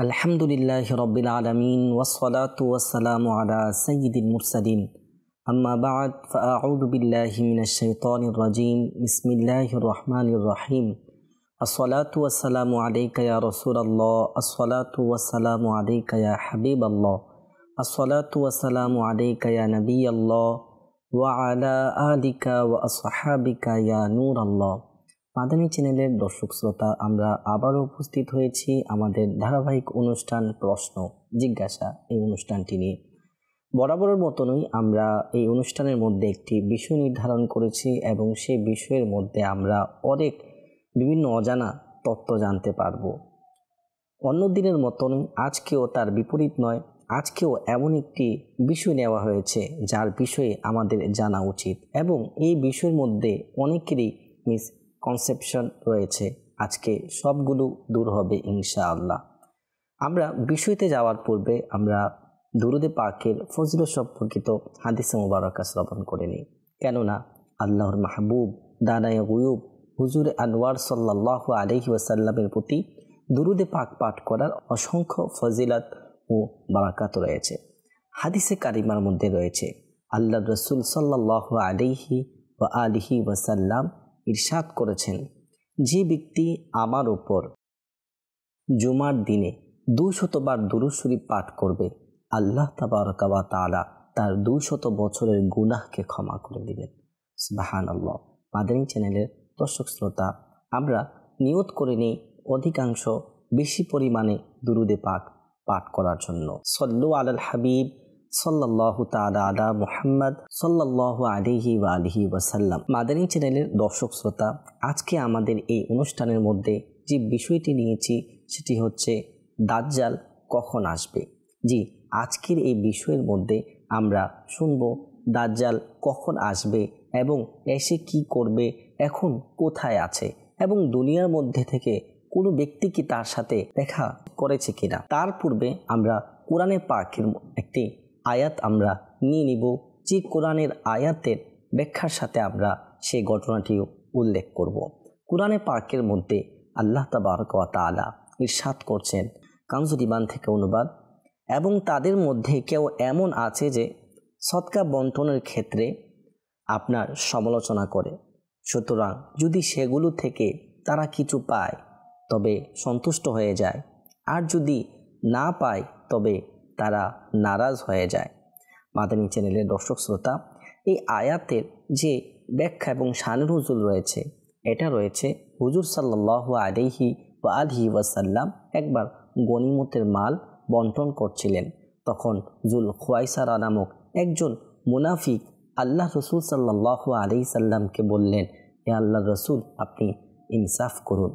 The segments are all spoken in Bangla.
আলহামদুলিল্লাহি রাব্বিল আলামিন ওয়াসসালাতু ওয়াসসালামু আলা সাইয়্যিদিল মুরসালিন আম্মা বা'দ ফাআউযু বিল্লাহি মিনাশ শাইতানির রাজীম বিসমিল্লাহির রহমানির রহিম আসসালাতু ওয়াসসালামু আলাইকা ইয়া রাসূলাল্লাহ আসসালাতু ওয়াসসালামু আলাইকা ইয়া হাবিবাল্লাহ আসসালাতু ওয়াসসালামু আলাইকা ইয়া নাবিয়াল্লাহ ওয়া আলা আলিকা ওয়া আসহাবিকা ইয়া নূরাল্লাহ। মাদানী চ্যানেলের দর্শক শ্রোতা, আমরা আবারও উপস্থিত হয়েছি আমাদের ধারাবাহিক অনুষ্ঠান প্রশ্ন জিজ্ঞাসা এই অনুষ্ঠানটি নিয়ে। বরাবরের মতনই আমরা এই অনুষ্ঠানের মধ্যে একটি বিষয় নির্ধারণ করেছি এবং সেই বিষয়ের মধ্যে আমরা অনেক বিভিন্ন অজানা তত্ত্ব জানতে পারব। অন্য দিনের মতনই আজকেও তার বিপরীত নয়, আজকেও এমন একটি বিষয় নেওয়া হয়েছে যার বিষয়ে আমাদের জানা উচিত এবং এই বিষয়ের মধ্যে অনেকেরই কনসেপশন রয়েছে। আজকে সবগুলো দূর হবে ইনশাআল্লাহ। আমরা বিষয়তে যাওয়ার পূর্বে আমরা দুরুদে পাকের ফজিলত সম্পর্কিত হাদিসে মুবারাকা শ্রবণ করে নিই। কেননা আল্লাহর মাহবুব দানায়ে গুয়ুব হুজুর আনোয়ার সাল্লাল্লাহু আলাইহি ওয়াসাল্লামের প্রতি দুরুদে পাক পাঠ করার অসংখ্য ফজিলত ও বারাকাত রয়েছে। হাদিসে কারিমার মধ্যে রয়েছে আল্লাহর রাসূল সাল্লাল্লাহু আলাইহি ওয়া আলিহি ওয়াসাল্লাম ইরশাদ করেছেন, যে ব্যক্তি আমার উপর জুমার দিনে 200 বার দুরূদ শরীফ পাঠ করবে, আল্লাহ তাবারক ওয়া তাআলা তার 200 বছরের গুনাহকে ক্ষমা করে দিবেন। সুবহানাল্লাহ। মাদানী চ্যানেলের দর্শক শ্রোতা, আমরা নিয়ত করে নিই অধিকাংশ বেশি পরিমাণে দুরুদে পাক পাঠ করার জন্য। সল্লু আলাল হাবিব সাল্লাল্লাহু তাআলা আলা মুহাম্মদ সাল্লাল্লাহু আলাইহি ওয়া আলিহি ওয়াসাল্লাম। মাদানী চ্যানেলের দর্শক শ্রোতা, আজকে আমাদের এই অনুষ্ঠানের মধ্যে যে বিষয়টি নিয়েছি সেটি হচ্ছে দাজ্জাল কখন আসবে। জি, আজকের এই বিষয়ের মধ্যে আমরা শুনব দাজ্জাল কখন আসবে এবং এসে কি করবে, এখন কোথায় আছে এবং দুনিয়ার মধ্যে থেকে কোনো ব্যক্তি কি তার সাথে দেখা করেছে কিনা। তার পূর্বে আমরা কোরআনে পাকের একটি আয়াত আমরা নিয়ে নিব, যে কোরআনের আয়াতের ব্যাখ্যার সাথে আমরা সেই ঘটনাটিও উল্লেখ করব। কোরআনে পাকের মধ্যে আল্লাহ তাবারক ওয়া তাআলা ইরশাদ করছেন, কানজুল ঈমান থেকে অনুবাদ, এবং তাদের মধ্যে কেউ এমন আছে যে সদকা বন্টনের ক্ষেত্রে আপনার সমালোচনা করে, সুতরাং যদি সেগুলো থেকে তারা কিছু পায় তবে সন্তুষ্ট হয়ে যায়, আর যদি না পায় তবে তারা নারাজ হয়ে যায়। মাদানী চ্যানেলের দর্শক শ্রোতা, এই আয়াতের যে ব্যাখ্যা এবং শানুল নুজুল রয়েছে, এটা রয়েছে হুজুর সাল্লাল্লাহু আলাইহি ওয়া আলিহি ওয়াসাল্লাম একবার গনিমতের মাল বন্টন করছিলেন। তখন জুল খুয়াইসারা নামক একজন মুনাফিক আল্লাহ রসুল সাল্লাল্লাহু আলাইহি সাল্লামকে বললেন, হে আল্লাহ রসুল, আপনি ইনসাফ করুন।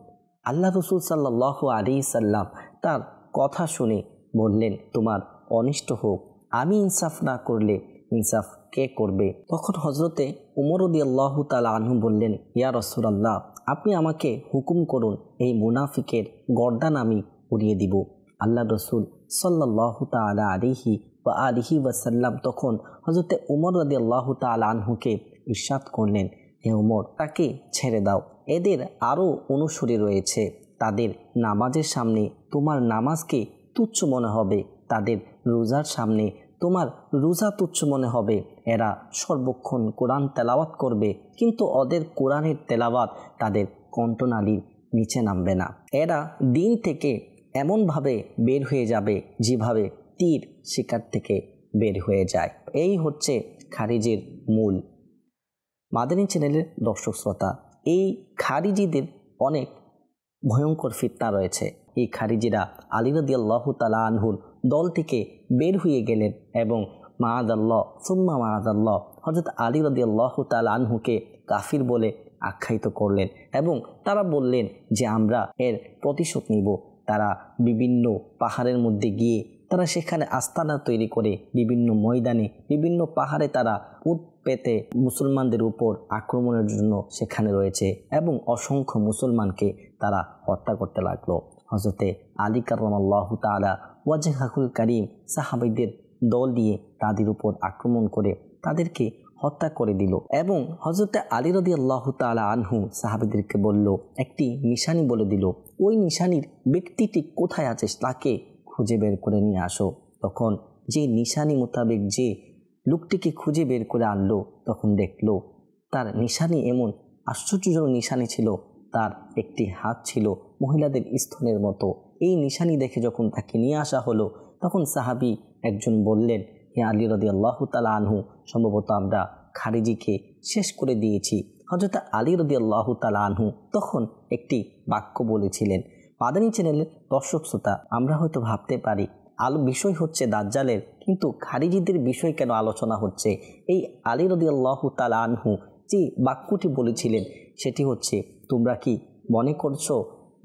আল্লাহ রসুল সাল্লাল্লাহু আলাইহি সাল্লাম তার কথা শুনে বললেন, তোমার অনিষ্ট হোক, আমি ইনসাফ না করলে ইনসাফ কে করবে? তখন হজরতে উমর রাদিয়াল্লাহু তাআলা আনহু বললেন, ইয়া রাসূলুল্লাহ, আপনি আমাকে হুকুম করুন, এই মুনাফিকের গর্দান আমি উড়িয়ে দিব। আল্লাহ রসুল সাল্লাল্লাহু তাআলা আলাইহি ওয়া আলিহি ওয়াসাল্লাম তখন হজরতে উমর রাদিয়াল্লাহু তাআলা আনহুকে ইরশাদ করলেন, হে উমর, তাকে ছেড়ে দাও, এদের আরও অনুসারী রয়েছে, তাদের নামাজের সামনে তোমার নামাজকে তুচ্ছ মনে হবে, তাদের রোজার সামনে তোমার রোজা তুচ্ছ মনে হবে, এরা সর্বক্ষণ কোরআন তেলাওয়াত করবে, কিন্তু ওদের কোরআনের তেলাওয়াত তাদের কণ্ঠনালীর নিচে নামবে না। এরা দিন থেকে এমনভাবে বের হয়ে যাবে যেভাবে তীর শিকার থেকে বের হয়ে যায়। এই হচ্ছে খারিজের মূল। মাদানী চ্যানেলের দর্শক শ্রোতা, এই খারিজিদের অনেক ভয়ঙ্কর ফিতনা রয়েছে। এই খারিজিরা আলী রাদিয়াল্লাহু তাআলা আনহুর দল থেকে বের হয়ে গেলেন এবং মাআযাল্লাহ সুম্মা মাআযাল্লাহ হযরত আলী রাদিয়াল্লাহু তাআলা আনহুকে কাফির বলে আখ্যায়িত করলেন এবং তারা বললেন যে আমরা এর প্রতিশোধ নিব। তারা বিভিন্ন পাহাড়ের মধ্যে গিয়ে তারা সেখানে আস্তানা তৈরি করে বিভিন্ন ময়দানে বিভিন্ন পাহাড়ে তারা উট পেতে মুসলমানদের উপর আক্রমণের জন্য সেখানে রয়েছে এবং অসংখ্য মুসলমানকে তারা হত্যা করতে লাগলো। হযরতে আলী কাররামাল্লাহু তাআলা ওয়াজহাহুল কারীম সাহাবীদের দল নিয়ে তাদের উপর আক্রমণ করে তাদেরকে হত্যা করে দিল এবং হযরতে আলী রাদিয়াল্লাহু তাআলা আনহু সাহাবীদেরকে বলল, একটি নিশানি বলে দিল, ওই নিশানির ব্যক্তিটি কোথায় আছে তাকে খুঁজে বের করে নিয়ে আসো। তখন যে নিশানি মোতাবেক যে লোকটিকে খুঁজে বের করে আনলো, তখন দেখলো তার নিশানি এমন আশ্চর্যজনক নিশানি ছিল। তার একটি হাত ছিল মহিলাদের স্তনের মতো। এই নিশানি দেখে যখন তাকে নিয়ে আসা হলো, তখন সাহাবী একজন বললেন, হে আলী রাদিয়াল্লাহু তাআলা আনহু, সম্ভবত আমরা খারিজিকে শেষ করে দিয়েছি। হযরত আলী রাদিয়াল্লাহু তাআলা আনহু তখন একটি বাক্য বলেছিলেন। মাদানী চ্যানেলের দর্শক শ্রোতা, আমরা হয়তো ভাবতে পারি বিষয় হচ্ছে দাজ্জালের, কিন্তু খারিজিদের বিষয় কেন আলোচনা হচ্ছে? এই আলী রাদিয়াল্লাহু তাআলা আনহু যে বাক্যটি বলেছিলেন সেটি হচ্ছে, তোমরা কি মনে করছো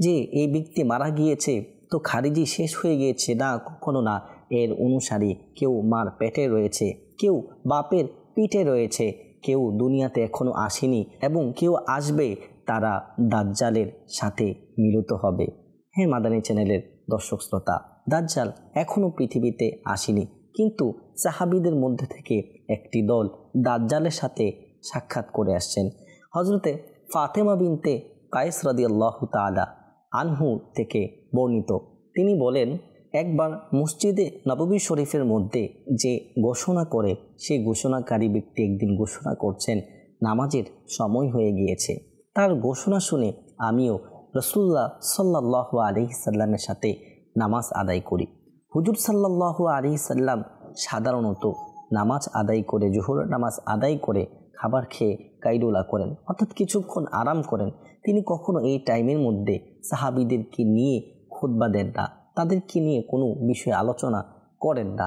যে এই ব্যক্তি মারা গিয়েছে তো খারিজি শেষ হয়ে গিয়েছে? না, কখনো না। এর অনুসারী কেউ মার পেটে রয়েছে, কেউ বাপের পিঠে রয়েছে, কেউ দুনিয়াতে এখনো আসেনি এবং কেউ আসবে, তারা দাজ্জালের সাথে মিলিত হবে। হ্যাঁ মাদানী চ্যানেলের দর্শক শ্রোতা, দাজ্জাল এখনো পৃথিবীতে আসেনি, কিন্তু সাহাবীদের মধ্যে থেকে একটি দল দাজ্জালের সাথে সাক্ষাৎ করে আসছেন। হযরতে ফাতেমা বিনতে কায়েস রাদিয়াল্লাহু তাআলা আনহু থেকে বর্ণিত, তিনি বলেন, একবার মসজিদে নববী শরীফের মধ্যে যে ঘোষণা করে, সেই ঘোষণাকারী ব্যক্তি একদিন ঘোষণা করছেন নামাজের সময় হয়ে গিয়েছে। তার ঘোষণা শুনে আমিও রাসূলুল্লাহ সাল্লাল্লাহু আলাইহি সাল্লামের সাথে নামাজ আদায় করি। হুজুর সাল্লাল্লাহু আলাইহি সাল্লাম সাধারণত নামাজ আদায় করে, জোহরের নামাজ আদায় করে খাবার খেয়ে কাইলুলা করেন, অর্থাৎ কিছুক্ষণ আরাম করেন। তিনি কখনো এই টাইমের মধ্যে সাহাবীদেরকে নিয়ে খুতবা দেন না, তাদেরকে নিয়ে কোনো বিষয়ে আলোচনা করেন না।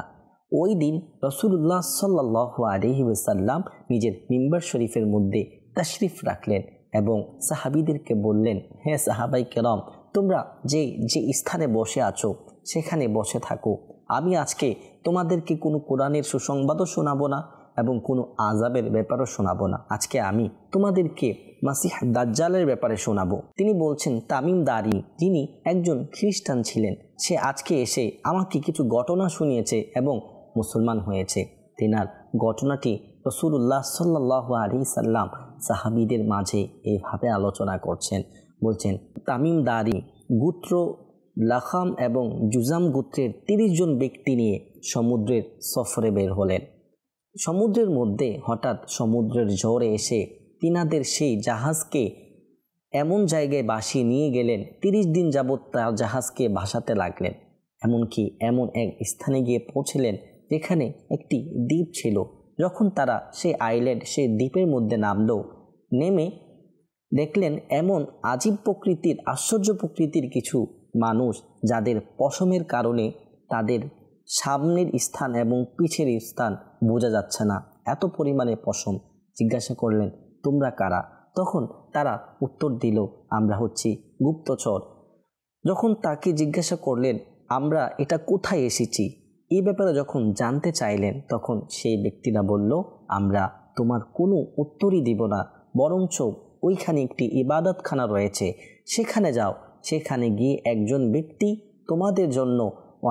ওই দিন রাসূলুল্লাহ সাল্লাল্লাহু আলাইহি ওয়াসাল্লাম নিজের মিম্বার শরীফের মধ্যে তাশরিফ রাখলেন এবং সাহাবীদেরকে বললেন, হে সাহাবাই কেরাম, তোমরা যে স্থানে বসে আছো সেখানে বসে থাকো। আমি আজকে তোমাদেরকে কোনো কোরআনের সুসংবাদও শোনাবো না এবং কোনো আযাবের ব্যাপারও শোনাবো না। আজকে আমি তোমাদেরকে মাসিহ দাজ্জালের ব্যাপারে শোনাবো। তিনি বলছেন, তামিম দারি, যিনি একজন খ্রিস্টান ছিলেন, সে আজকে এসে আমাকে কিছু ঘটনা শুনিয়েছে এবং মুসলমান হয়েছে। তেনার ঘটনাটি রাসূলুল্লাহ সাল্লাল্লাহু আলাইহি সাল্লাম সাহাবীদের মাঝে এইভাবে আলোচনা করছেন। বলছেন, তামিম দারি গোত্র লাখাম এবং জুজাম গোত্রের 30 জন ব্যক্তি নিয়ে সমুদ্রের সফরে বের হলেন। সমুদ্রের মধ্যে হঠাৎ সমুদ্রের ঝড়ে এসে তিনাদের সেই জাহাজকে এমন জায়গায় ভাসিয়ে নিয়ে গেলেন, 30 দিন যাবৎ তার জাহাজকে ভাসাতে লাগলেন। এমনকি এমন এক স্থানে গিয়ে পৌঁছলেন যেখানে একটি দ্বীপ ছিল। যখন তারা সেই আইল্যান্ড, সেই দ্বীপের মধ্যে নামলো, নেমে দেখলেন এমন আজীব প্রকৃতির, আশ্চর্য প্রকৃতির কিছু মানুষ, যাদের পশমের কারণে তাদের সামনের স্থান এবং পিছের স্থান বোঝা যাচ্ছে না, এত পরিমাণে পশম। জিজ্ঞাসা করলেন, তোমরা কারা? তখন তারা উত্তর দিল, আমরা হচ্ছি গুপ্তচর। যখন তাকে জিজ্ঞাসা করলেন, আমরা এটা কোথায় এসেছি, এই ব্যাপারে যখন জানতে চাইলেন, তখন সেই ব্যক্তিরা বলল, আমরা তোমার কোনো উত্তরই দিব না, বরঞ্চ ওইখানে একটি ইবাদতখানা রয়েছে, সেখানে যাও। সেখানে গিয়ে একজন ব্যক্তি তোমাদের জন্য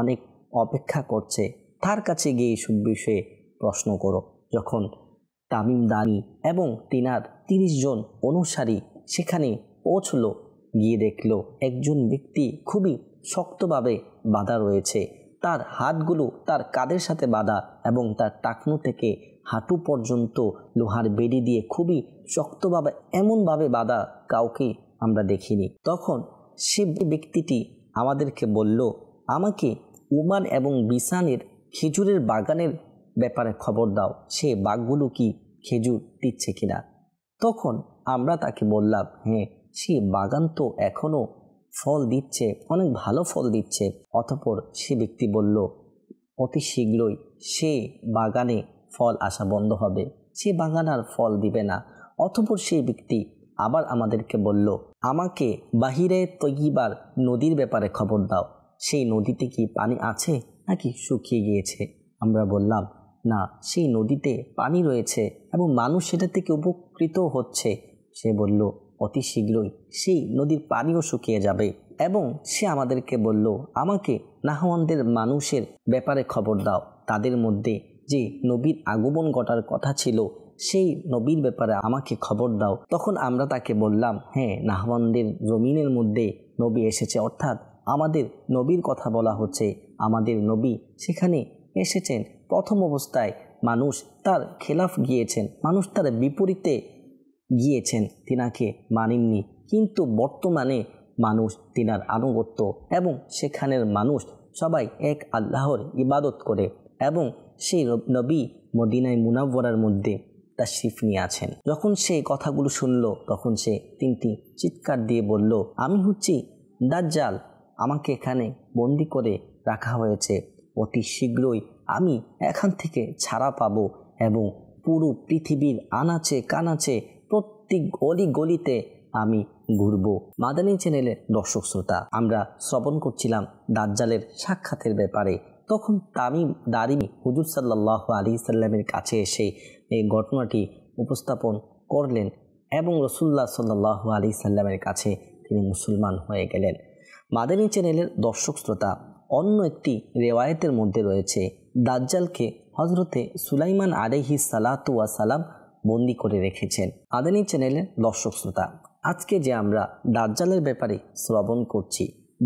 অনেক অপেক্ষা করছে, তার কাছে গিয়ে সব বিষয়ে প্রশ্ন করো। যখন তামিম দানি এবং তিনার 30 জন অনুসারী সেখানে পৌঁছলো, গিয়ে দেখলো একজন ব্যক্তি খুবই শক্তভাবে বাঁধা রয়েছে। তার হাতগুলো তার কাঁধের সাথে বাঁধা এবং তার টাকনু থেকে হাঁটু পর্যন্ত লোহার বেড়ি দিয়ে খুবই শক্তভাবে, এমনভাবে বাঁধা কাউকে আমরা দেখিনি। তখন সে ব্যক্তিটি আমাদেরকে বলল, আমাকে উমান এবং বিসানের খেজুরের বাগানের ব্যাপারে খবর দাও, সে বাঘগুলো কি খেজুর দিচ্ছে কিনা। তখন আমরা তাকে বললাম, হ্যাঁ, সে বাগান তো এখনও ফল দিচ্ছে, অনেক ভালো ফল দিচ্ছে। অতঃপর সে ব্যক্তি বলল, অতি শীঘ্রই সে বাগানে ফল আসা বন্ধ হবে, সে বাগান আর ফল দিবে না। অতঃপর সেই ব্যক্তি আবার আমাদেরকে বলল, আমাকে বাহিরে তৈয়বার নদীর ব্যাপারে খবর দাও, সেই নদীতে কি পানি আছে নাকি শুকিয়ে গিয়েছে। আমরা বললাম, না, সেই নদীতে পানি রয়েছে এবং মানুষ সেটা থেকে উপকৃত হচ্ছে। সে বলল, অতি শীঘ্রই সেই নদীর পানিও শুকিয়ে যাবে। এবং সে আমাদেরকে বলল, আমাকে নাহওয়ানদের মানুষের ব্যাপারে খবর দাও, তাদের মধ্যে যে নবীর আগমন ঘটার কথা ছিল সেই নবীর ব্যাপারে আমাকে খবর দাও। তখন আমরা তাকে বললাম, হ্যাঁ, নাহওয়ানদের জমিনের মধ্যে নবী এসেছে, অর্থাৎ আমাদের নবীর কথা বলা হচ্ছে, আমাদের নবী সেখানে এসেছেন, প্রথম অবস্থায় মানুষ তার খেলাফ গিয়েছেন, মানুষ তার বিপরীতে গিয়েছেন, তিনাকে মানেননি। কিন্তু বর্তমানে মানুষ তিনার আনুগত্য এবং সেখানের মানুষ সবাই এক আল্লাহর ইবাদত করে এবং সেই নবী মদিনায় মুনাওয়ারার মধ্যে তাশরিফ নিয়ে আছেন। যখন সেই কথাগুলো শুনল তখন সে তিনটি চিৎকার দিয়ে বলল, আমি হচ্ছি দাজ্জাল, আমাকে এখানে বন্দি করে রাখা হয়েছে, অতি শীঘ্রই আমি এখান থেকে ছাড়া পাবো এবং পুরো পৃথিবীর আনাচে কানাচে প্রত্যেক অলি গলিতে আমি ঘুরবো। মাদানী চ্যানেলের দর্শক শ্রোতা, আমরা শ্রবণ করছিলাম দাজ্জালের সাক্ষাতের ব্যাপারে। তখন তামিম দারিমি হুজুর সাল্লাল্লাহু আলাইহি সাল্লামের কাছে এসে এই ঘটনাটি উপস্থাপন করলেন এবং রাসূলুল্লাহ সাল্লাল্লাহু আলাইহি সাল্লামের কাছে তিনি মুসলমান হয়ে গেলেন। মাদানী চ্যানেলের দর্শক শ্রোতা, অন্য একটি রেওয়ায়েতের মধ্যে রয়েছে দাজ্জালকে হযরতে সুলাইমান আলাইহিস সালাতু ওয়া সালাম বন্দি করে রেখেছেন। মাদানী চ্যানেলের দর্শক শ্রোতা, আজকে যে আমরা দাজ্জালের ব্যাপারে শ্রবণ করছি,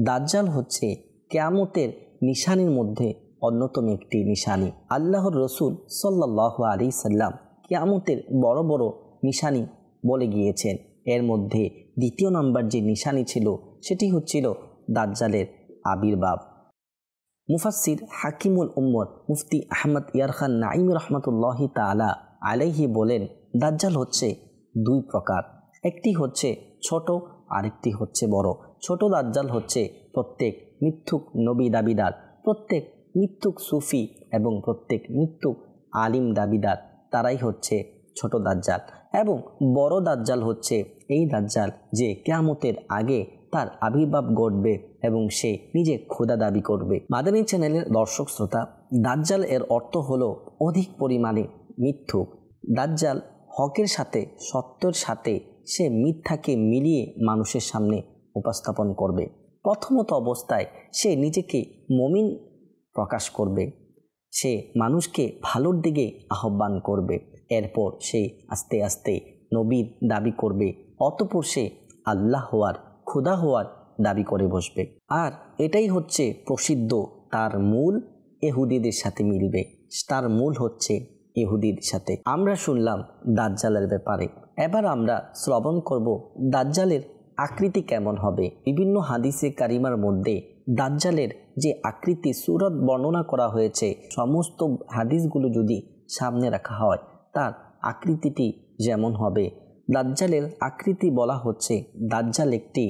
দাজ্জাল হচ্ছে কিয়ামতের নিশানির মধ্যে অন্যতম একটি নিশানি। আল্লাহর রসুল সাল্লাল্লাহু আলাইহি সাল্লাম কিয়ামতের বড় বড় নিশানি বলে গিয়েছেন। এর মধ্যে দ্বিতীয় নাম্বার যে নিশানি ছিল সেটি হচ্ছিল দাজ্জালের আবির্ভাব। মুফাসসির হাকিমুল উম্মত মুফতি আহমদ ইয়ারখান নাঈমি রহমতুল্লাহি তাআলা আলাইহি বলেন, দাজ্জাল হচ্ছে দুই প্রকার, একটি হচ্ছে ছোট, আরেকটি হচ্ছে বড়। ছোট দাজ্জাল হচ্ছে প্রত্যেক মিথ্যুক নবী দাবিদার, প্রত্যেক মিথ্যুক সুফি এবং প্রত্যেক মিথ্যুক আলিম দাবিদার, তারাই হচ্ছে ছোট দাজ্জাল। এবং বড় দাজ্জাল হচ্ছে এই দাজ্জাল যে কিয়ামতের আগে তার আবির্ভাব ঘটবে এবং সে নিজে খোদা দাবি করবে। মাদানী চ্যানেলের দর্শক শ্রোতা, দাজ্জাল এর অর্থ হলো অধিক পরিমাণে মিথ্যুক। দাজ্জাল হকের সাথে সত্যের সাথে সে মিথ্যাকে মিলিয়ে মানুষের সামনে উপস্থাপন করবে। প্রথমত অবস্থায় সে নিজেকে মুমিন প্রকাশ করবে, সে মানুষকে ভালোর দিকে আহ্বান করবে, এরপর সে আস্তে আস্তে নবীর দাবি করবে, অতঃপর সে আল্লাহ হওয়ার, খোদা হওয়ার দাবি করে বসবে। আর এটাই হচ্ছে প্রসিদ্ধ, তার মূল ইহুদিদের সাথে মিলবে, তার মূল হচ্ছে ইহুদিদের সাথে। আমরা শুনলাম দাজ্জালের ব্যাপারে, এবার আমরা শ্রবণ করব দাজ্জালের আকৃতি কেমন হবে। বিভিন্ন হাদিসে কারিমার মধ্যে দাজ্জালের যে আকৃতি সূরত বর্ণনা করা হয়েছে, সমস্ত হাদিসগুলো যদি সামনে রাখা হয় তার আকৃতিটি যেমন হবে। দাজ্জালের আকৃতি বলা হচ্ছে, দাজ্জাল একটি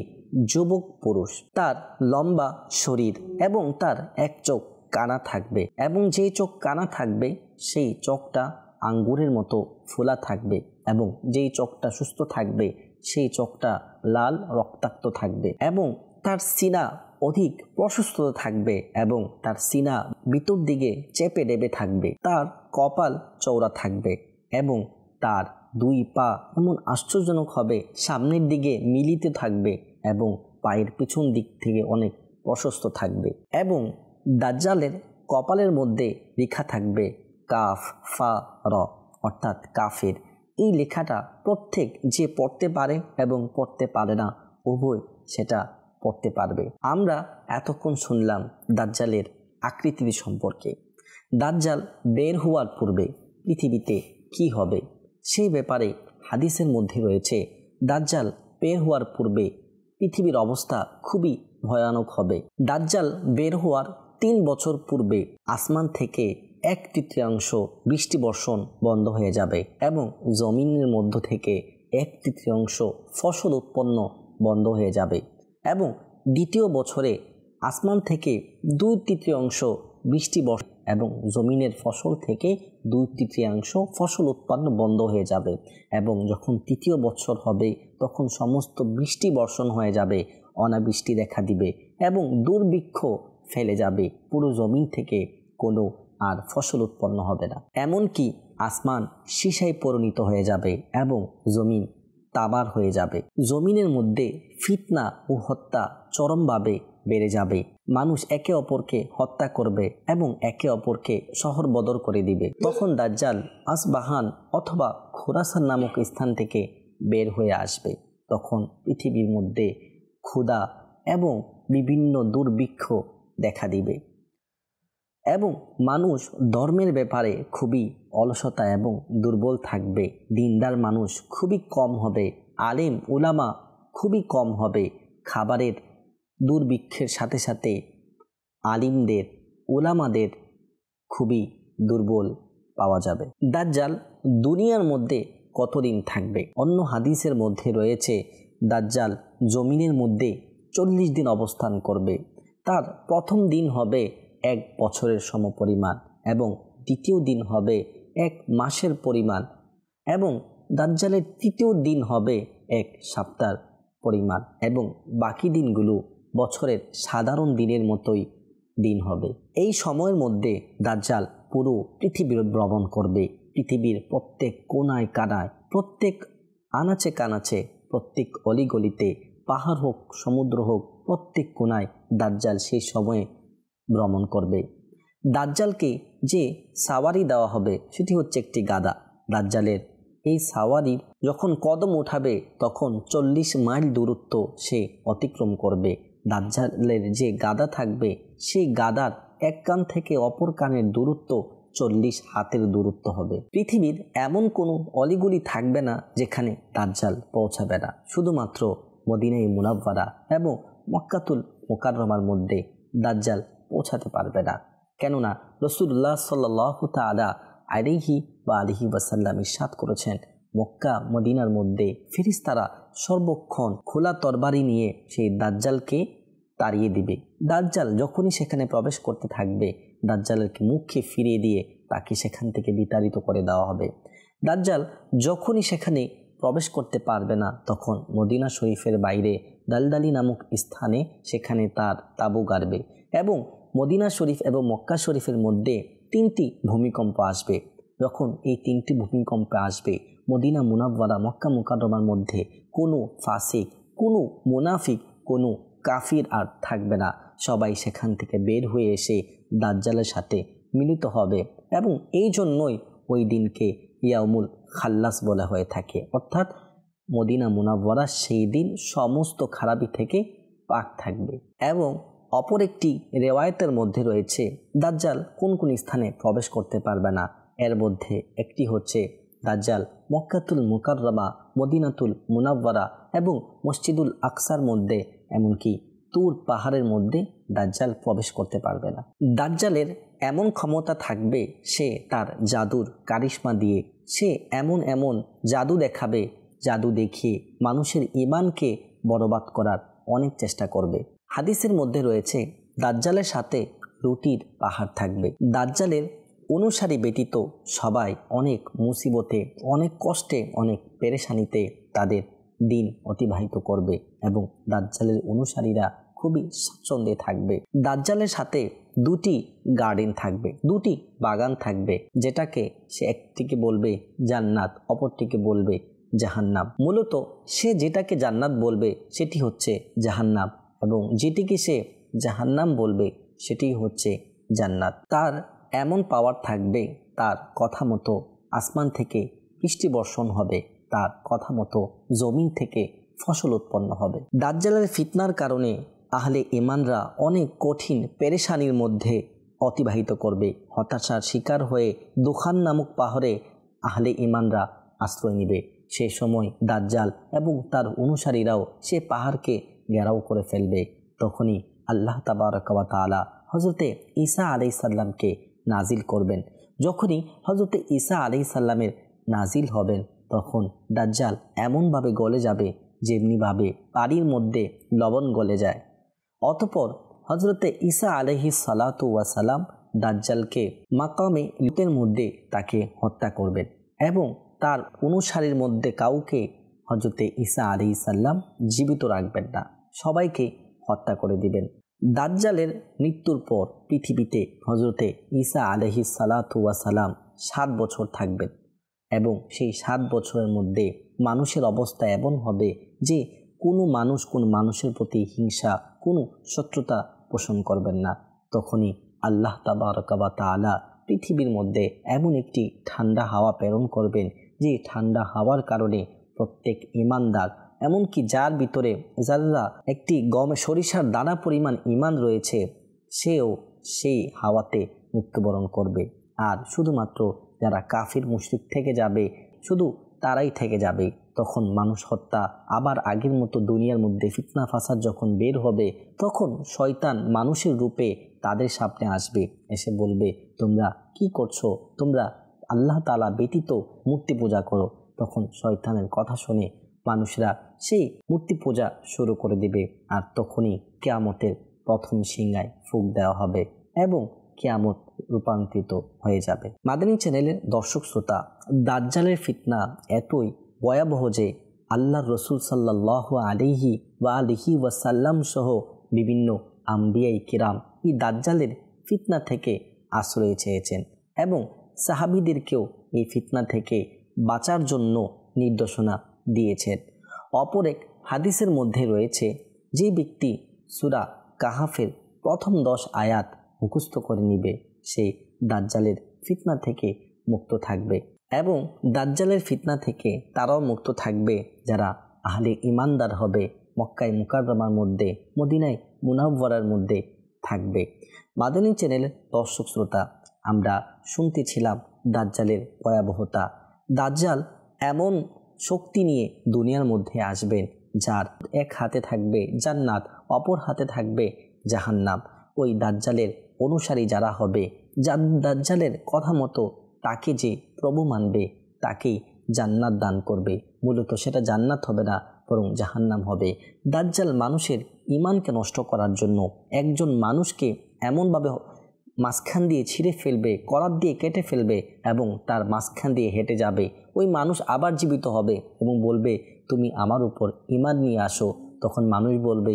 যুবক পুরুষ, তার লম্বা শরীর এবং তার এক চোখ কানা থাকবে এবং যেই চোখ কানা থাকবে সেই চোখটা আঙ্গুরের মতো ফোলা থাকবে এবং যেই চোখটা সুস্থ থাকবে সেই চোখটা লাল রক্তাক্ত থাকবে এবং তার সিনা অধিক প্রশস্ত থাকবে এবং তার সিনা ভিতর দিকে চেপে ডেবে থাকবে, তার কপাল চওড়া থাকবে এবং তার দুই পা এমন আশ্চর্যজনক হবে সামনের দিকে মিলিত থাকবে এবং পায়ের পিছন দিক থেকে অনেক প্রশস্ত থাকবে এবং দাজ্জালের কপালের মধ্যে লেখা থাকবে কাফ ফা র, অর্থাৎ কাফের। এই লেখাটা প্রত্যেক যে পড়তে পারে এবং পড়তে পারে না উভয় সেটা পড়তে পারবে। আমরা এতক্ষণ শুনলাম দাজ্জালের আকৃতি সম্পর্কে। দাজ্জাল বের হওয়ার পূর্বে পৃথিবীতে কি হবে সেই ব্যাপারে হাদিসের মধ্যে রয়েছে, দাজ্জাল বের হওয়ার পূর্বে পৃথিবীর অবস্থা খুবই ভয়ানক হবে। দাজ্জাল বের হওয়ার 3 বছর পূর্বে আসমান থেকে 1/3 বৃষ্টি বর্ষণ বন্ধ হয়ে যাবে এবং জমিনের মধ্য থেকে 1/3 ফসল উৎপন্ন বন্ধ হয়ে যাবে এবং দ্বিতীয় বছরে আসমান থেকে 2/3 বৃষ্টি বর্ষণ এবং জমিনের ফসল থেকে 2/3 ফসল উৎপন্ন বন্ধ হয়ে যাবে এবং যখন তৃতীয় বছর হবে তখন সমস্ত বৃষ্টি বর্ষণ হয়ে যাবে, অনাবৃষ্টি দেখা দিবে এবং দুর্ভিক্ষ ফেলে যাবে, পুরো জমিন থেকে কোনো আর ফসল উৎপন্ন হবে না। এমনকি আসমান সীসায় পরিণত হয়ে যাবে এবং জমিন তাবার হয়ে যাবে। জমিনের মধ্যে ফিতনা ও হত্যা চরমভাবে বেড়ে যাবে, মানুষ একে অপরকে হত্যা করবে এবং একে অপরকে শহর বদর করে দিবে। তখন দাজ্জাল আসবাহান অথবা খোরাসান নামক স্থান থেকে বের হয়ে আসবে। তখন পৃথিবীর মধ্যে ক্ষুধা এবং বিভিন্ন দুর্ভিক্ষ দেখা দিবে। এবং মানুষ ধর্মের ব্যাপারে খুবই অলসতা এবং দুর্বল থাকবে। দিনদার মানুষ খুবই কম হবে, আলেম উলামা খুবই কম হবে। খাবারের দুর্ভিক্ষের সাথে সাথে আলিমদের উলামাদের খুবই দুর্বল পাওয়া যাবে। দাজ্জাল দুনিয়ার মধ্যে কতদিন থাকবে? অন্য হাদিসের মধ্যে রয়েছে দাজ্জাল জমিনের মধ্যে 40 দিন অবস্থান করবে। তার প্রথম দিন হবে 1 বছরের সমপরিমাণ এবং দ্বিতীয় দিন হবে 1 মাসের পরিমাণ এবং দাজ্জালের তৃতীয় দিন হবে 1 সপ্তাহের পরিমাণ এবং বাকি দিনগুলো বছরের সাধারণ দিনের মতোই দিন হবে। এই সময়ের মধ্যে দাজ্জাল পুরো পৃথিবীর ভ্রমণ করবে। পৃথিবীর প্রত্যেক কোনায় কানায়, প্রত্যেক আনাচে কানাচে, প্রত্যেক অলিগলিতে, পাহাড় হোক সমুদ্র হোক, প্রত্যেক কোনায় দাজ্জাল সেই সময়ে ভ্রমণ করবে। দাজ্জালকে যে সাওয়ারি দেওয়া হবে সেটি হচ্ছে একটি গাধা। দাজ্জালের এই সাওয়ারি যখন কদম উঠাবে তখন 40 মাইল দূরত্ব সে অতিক্রম করবে। দাজ্জালের যে গাধা থাকবে সেই গাধার এক কান থেকে অপর কানের দূরত্ব 40 হাতের দূরত্ব হবে। পৃথিবীর এমন কোনো অলিগুলি থাকবে না যেখানে দাজ্জাল পৌঁছাবে না। শুধুমাত্র মদিনায়ে মুনাওয়ারা এবং মক্কাতুল মুকাররমার মধ্যে দাজ্জাল পৌঁছাতে পারবে না। কেননা রাসূলুল্লাহ সাল্লাল্লাহু তাআলা আলাইহি ওয়াসাল্লাম ইরশাদ করেছেন, মক্কা মদিনার মধ্যে ফেরেশতারা সর্বক্ষণ খোলা তরবারি নিয়ে সেই দাজ্জালকে তাড়িয়ে দিবে। দাজ্জাল যখনই সেখানে প্রবেশ করতে থাকবে দাজ্জালের মুখকে ফিরিয়ে দিয়ে তাকে সেখান থেকে বিতাড়িত করে দেওয়া হবে। দাজ্জাল যখনই সেখানে প্রবেশ করতে পারবে না তখন মদিনা শরীফের বাইরে দালদালি নামক স্থানে সেখানে তার তাঁবু গাড়বে এবং মদিনা শরীফ এবং মক্কা শরীফের মধ্যে 3টি ভূমিকম্প আসবে। যখন এই 3টি ভূমিকম্প আসবে মদিনা মুনাওয়ারা মক্কা মুকাররমার মধ্যে কোনো ফাসিক, কোনো মুনাফিক, কোনো কাফির আর থাকবে না। সবাই সেখান থেকে বের হয়ে এসে দাজ্জালের সাথে মিলিত হবে এবং এই জন্যই ওই দিনকে ইয়াউমুল খাল্লাস বলা হয়ে থাকে। অর্থাৎ মদিনা মুনাওয়ারা সেই দিন সমস্ত খারাপি থেকে পাক থাকবে। এবং অপর একটি রেওয়ায়েতের মধ্যে রয়েছে দাজ্জাল কোন কোন স্থানে প্রবেশ করতে পারবে না। এর মধ্যে একটি হচ্ছে দাজ্জাল মক্কাতুল মুকাররমা, মদিনাতুল মুনাওয়ারা এবং মসজিদুল আকসার মধ্যে, এমনকি তুর পাহাড়ের মধ্যে দাজ্জাল প্রবেশ করতে পারবে না। দাজ্জালের এমন ক্ষমতা থাকবে সে তার জাদুর কারিশমা দিয়ে সে এমন এমন জাদু দেখাবে, জাদু দেখিয়ে মানুষের ঈমানকে বরবাদ করার অনেক চেষ্টা করবে। হাদিসের মধ্যে রয়েছে দাজ্জালের সাথে রুটির পাহাড় থাকবে। দাজ্জালের অনুসারী ব্যতীত সবাই অনেক মুসিবতে, অনেক কষ্টে, অনেক পেরেশানিতে তাদের দিন অতিবাহিত করবে এবং দাজ্জালের অনুসারীরা খুবই স্বাচ্ছন্দ্যে থাকবে। দাজ্জালের সাথে 2টি গার্ডেন থাকবে, 2টি বাগান থাকবে, যেটাকে সে একটিকে বলবে জান্নাত, অপরটিকে বলবে জাহান্নাম। মূলত সে যেটাকে জান্নাত বলবে সেটি হচ্ছে জাহান্নাম এবং যেটিকে সে জাহান্নাম বলবে সেটি হচ্ছে জান্নাত। তার এমন পাওয়ার থাকবে, তার কথা মতো আসমান থেকে বৃষ্টি বর্ষণ হবে, তার কথা মতো জমিন থেকে ফসল উৎপন্ন হবে। দাজ্জালের ফিতনার কারণে আহলে ঈমানরা অনেক কঠিন পেরেশানির মধ্যে অতিবাহিত করবে। হতাশার শিকার হয়ে দুখান নামক পাহাড়ে আহলে ঈমানরা আশ্রয় নেবে। সেই সময় দাজ্জাল এবং তার অনুসারীরাও সে পাহাড়কে ঘেরাও করে ফেলবে। তখনই আল্লাহ তাবারক ওয়া তাআলা হযরতে ঈসা আলাইহিস সালামকে নাজিল করবেন। যখনই হযরতে ঈসা আলাইহিস সালামের নাজিল হবেন তখন দাজ্জাল এমনভাবে গলে যাবে যেমনিভাবে পানির মধ্যে লবণ গলে যায়। অতঃপর হযরতে ঈসা আলাইহিস সালাতু ওয়া সালাম দাজ্জালকে মাকামে লুতের মধ্যে তাকে হত্যা করবেন এবং তার অনুসারীর মধ্যে কাউকে হযরতে ঈসা আলাইহিস সালাম জীবিত রাখবেন না, সবাইকে হত্যা করে দিবেন। দাজ্জালের মৃত্যুর পর পৃথিবীতে হযরতে ঈসা আলাইহিস সালাতু ওয়া সালাম 7 বছর থাকবেন এবং সেই 7 বছরের মধ্যে মানুষের অবস্থা এমন হবে যে কোনো মানুষ কোনো মানুষের প্রতি হিংসা, কোনো শত্রুতা পোষণ করবেন না। তখনই আল্লাহ তাবারক ওয়া তাআলা পৃথিবীর মধ্যে এমন একটি ঠান্ডা হাওয়া প্রেরণ করবেন যে ঠান্ডা হাওয়ার কারণে প্রত্যেক ঈমানদার, এমনকি যার ভিতরে যারা একটি গম সরিষার দানা পরিমাণ ঈমান রয়েছে, সেও সেই হাওয়াতে মৃত্যুবরণ করবে। আর শুধুমাত্র যারা কাফির মুশরিক থেকে যাবে, শুধু তারাই থেকে যাবে। তখন মানুষ হত্যা আবার আগের মতো দুনিয়ার মধ্যে ফিতনা ফাসাদ যখন বের হবে, তখন শয়তান মানুষের রূপে তাদের সামনে আসবে, এসে বলবে, তোমরা কি করছো? তোমরা আল্লাহ তাআলা ব্যতীত মূর্তি পূজা করো। তখন শয়তানের কথা শুনে মানুষরা সেই মূর্তি পূজা শুরু করে দিবে। আর তখনই কিয়ামতের প্রথম সিংহায় ফুঁক দেওয়া হবে এবং কিয়ামত রূপান্তরিত হয়ে যাবে। মাদানী চ্যানেলের দর্শক শ্রোতা, দাজ্জালের ফিতনা এতই ভয়াবহ যে আল্লাহর রসুল সাল্লাল্লাহু আলাইহি ওয়াসাল্লাম সহ বিভিন্ন আম্বিয়াই কিরাম এই দাজ্জালের ফিতনা থেকে আশ্রয় চেয়েছেন এবং সাহাবীদেরকেও এই ফিতনা থেকে বাঁচার জন্য নির্দেশনা দিয়েছেন। অপর এক হাদিসের মধ্যে রয়েছে, যে ব্যক্তি সূরা কাহাফের প্রথম 10 আয়াত মুখস্থ করে নিবে, সেই দাজ্জালের ফিতনা থেকে মুক্ত থাকবে এবং দাজ্জালের ফিতনা থেকে তারাও মুক্ত থাকবে যারা আহলে ইমানদার হবে, মক্কায় মুকাররমার মধ্যে, মদিনায় মুনাওয়ারার মধ্যে থাকবে। মাদানী চ্যানেলের দর্শক শ্রোতা, আমরা শুনতেছিলাম দাজ্জালের ভয়াবহতা। দাজ্জাল এমন শক্তি নিয়ে দুনিয়ার মধ্যে আসবেন, যার এক হাতে থাকবে জান্নাত, অপর হাতে থাকবে জাহান্নাম। ওই দাজ্জালের অনুসারী যারা হবে, দাজ্জালের কথা মতো তাকে যে প্রভু মানবে, তাকেই জান্নাত দান করবে। মূলত সেটা জান্নাত হবে না, বরং জাহান্নাম হবে। দাজ্জাল মানুষের ঈমানকে নষ্ট করার জন্য একজন মানুষকে এমনভাবে মাঝখান দিয়ে ছিঁড়ে ফেলবে, করাত দিয়ে কেটে ফেলবে এবং তার মাঝখান দিয়ে হেঁটে যাবে। ওই মানুষ আবার জীবিত হবে এবং বলবে, তুমি আমার উপর ঈমান নিয়ে আসো। তখন মানুষ বলবে,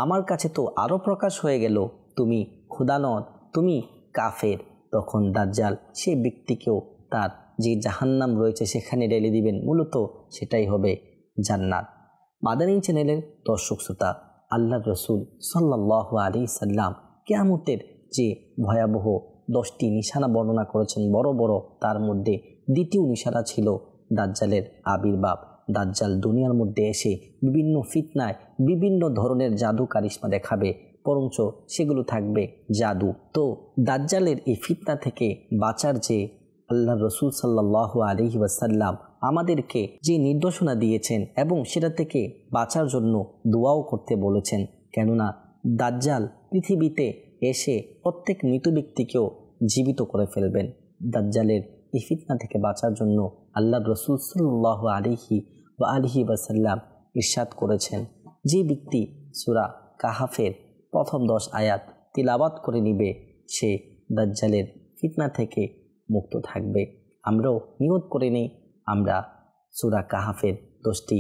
আমার কাছে তো আরও প্রকাশ হয়ে গেল, তুমি খোদা নন, তুমি কাফের। তখন দাজ্জাল সেই ব্যক্তিকেও তার যে জাহান্নাম রয়েছে সেখানে ঢেলে দিবেন, মূলত সেটাই হবে জান্নাত। মাদানী চ্যানেলের দর্শক শ্রোতা, আল্লাহর রসুল সাল্লাল্লাহু আলাইহি সাল্লাম কিয়ামতের যে ভয়াবহ 10টি নিশানা বর্ণনা করেছেন বড় বড়, তার মধ্যে দ্বিতীয় নিশানা ছিল দাজ্জালের আবির্ভাব। দাজ্জাল দুনিয়ার মধ্যে এসে বিভিন্ন ফিতনায় বিভিন্ন ধরনের জাদু কারিশমা দেখাবে, বরঞ্চ সেগুলো থাকবে জাদু। তো দাজ্জালের এই ফিতনা থেকে বাঁচার যে আল্লাহর রসুল সাল্লাল্লাহু আলাইহি ওয়াসাল্লাম আমাদেরকে যে নির্দেশনা দিয়েছেন এবং সেটা থেকে বাঁচার জন্য দোয়াও করতে বলেছেন, কেননা দাজ্জাল পৃথিবীতে এসে প্রত্যেক মৃত ব্যক্তিকেও জীবিত করে ফেলবেন। দাজ্জালের এই ফিতনা থেকে বাঁচার জন্য আল্লাহর রসুল সাল্লাল্লাহু আলাইহি ওয়াসাল্লাম ইরশাদ করেছেন, যে ব্যক্তি সূরা কাহাফের প্রথম 10 আয়াত তিলাওয়াত করে নিবে, সে দাজ্জালের ফিতনা থেকে মুক্ত থাকবে। আমরাও নিয়ত করে নেই, আমরা সূরা কাহাফের 10টি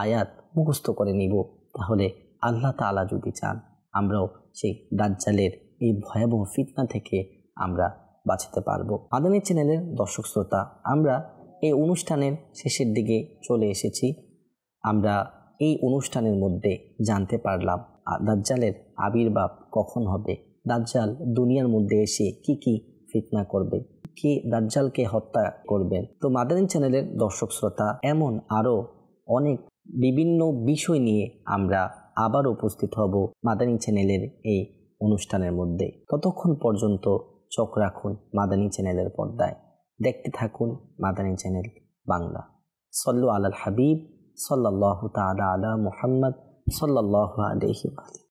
আয়াত মুখস্থ করে নিব, তাহলে আল্লাহ তাআলা যদি চান আমরাও সেই দাজ্জালের এই ভয়াবহ ফিতনা থেকে আমরা বাঁচতে পারবো। মাদানী চ্যানেলের দর্শক শ্রোতা, আমরা এই অনুষ্ঠানের শেষের দিকে চলে এসেছি। আমরা এই অনুষ্ঠানের মধ্যে জানতে পারলাম দাজ্জালের আবির্ভাব কখন হবে, দাজ্জাল দুনিয়ার মধ্যে এসে কি কি ফিতনা করবে, কে দাজ্জালকে হত্যা করবেন। তো মাদানী চ্যানেলের দর্শক শ্রোতা, এমন আরও অনেক বিভিন্ন বিষয় নিয়ে আমরা আবার উপস্থিত হব মাদানী চ্যানেলের এই অনুষ্ঠানের মধ্যে। ততক্ষণ পর্যন্ত চোখ রাখুন মাদানী চ্যানেলের পর্দায়, দেখতে থাকুন মাদানী চ্যানেল বাংলা। সল্লু আলাল হাবিব সাল্লাল্লাহু তাআলা আলা মুহাম্মদ সাল্লাল্লাহু আলাইহি ওয়া সাল্লাম।